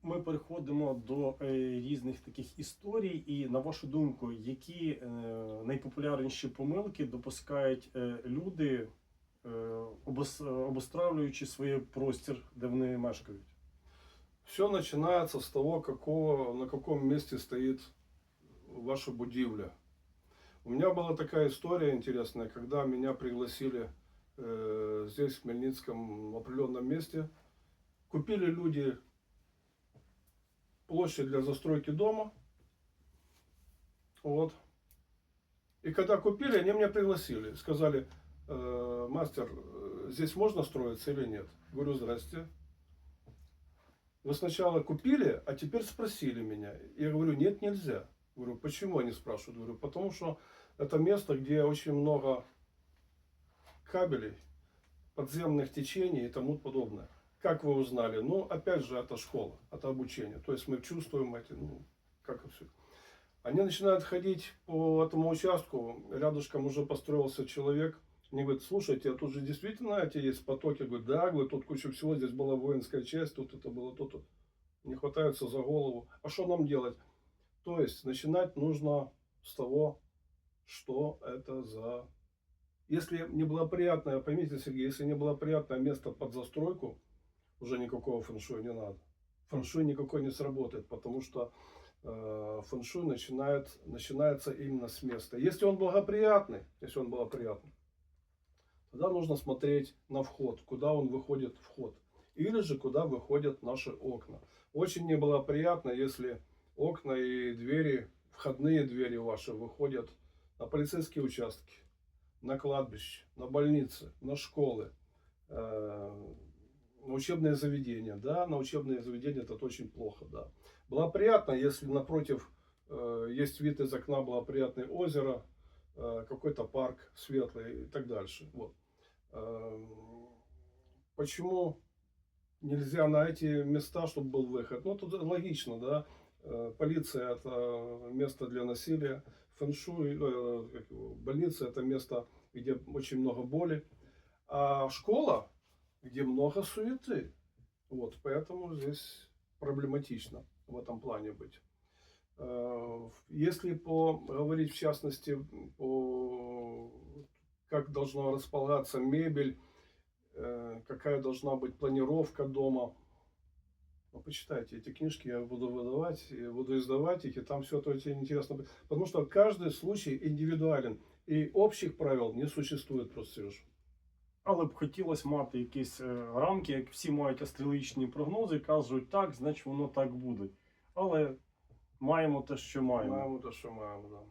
Ми переходимо до різних таких історій, і на вашу думку, які найпопулярніші помилки допускають люди, обустравлюючи свій простір, де вони мешкають? Все начинается с того, на каком месте стоит ваша будивля. У меня была такая история интересная, когда меня пригласили здесь, в Хмельницком, в определенном месте. Купили люди площадь для застройки дома. Вот. И когда купили, они меня пригласили. Сказали: мастер, здесь можно строиться или нет? Говорю: здрасте. Вы сначала купили, а теперь спросили меня. Я говорю: нет, нельзя. Говорю: почему, они спрашивают? Говорю: потому что это место, где очень много кабелей, подземных течений и тому подобное. Как вы узнали? Ну, опять же, это школа, это обучение. То есть мы чувствуем эти, как и все. Они начинают ходить по этому участку, рядышком уже построился человек. Они говорят: слушайте, а тут же действительно эти есть потоки? Говорят: да, говорят, тут куча всего, здесь была воинская часть, тут это было, тут. Не хватаются за голову. А что нам делать? То есть начинать нужно с того, что это за... Если неблагоприятное, поймите, Сергей, если неблагоприятное место под застройку, уже никакого фэншуй не надо. Фэншуй никакой не сработает, потому что фэншуй начинается именно с места. Если он благоприятный, тогда нужно смотреть на вход, куда он выходит вход. Или же куда выходят наши окна. Очень неблагоприятно, если окна и двери, входные двери ваши выходят на полицейские участки, на кладбище, на больницы, на школы, на учебные заведения. Да, на учебные заведения это очень плохо. Да. Благоприятно, если напротив есть вид из окна, благоприятное озеро, какой-то парк светлый и так дальше. Вот. Почему нельзя на эти места, чтобы был выход? Ну, тут логично, да. Полиция — это место для насилия. Фэншуй, больница — это место, где очень много боли. А школа, где много суеты. Вот, поэтому здесь проблематично в этом плане быть. Если говорить в частности как должна располагаться мебель, какая должна быть планировка дома, ну, почитайте эти книжки, я буду выдавать, буду издавать их, и там все это очень интересно. Потому что каждый случай индивидуален, и общих правил не существует просто, Сереж. Але б хотілося мати якісь рамки, як всі мають астрологічні прогнози, кажуть так, значить воно так буде. Але маємо те, що маємо. Маємо те, що маємо, да.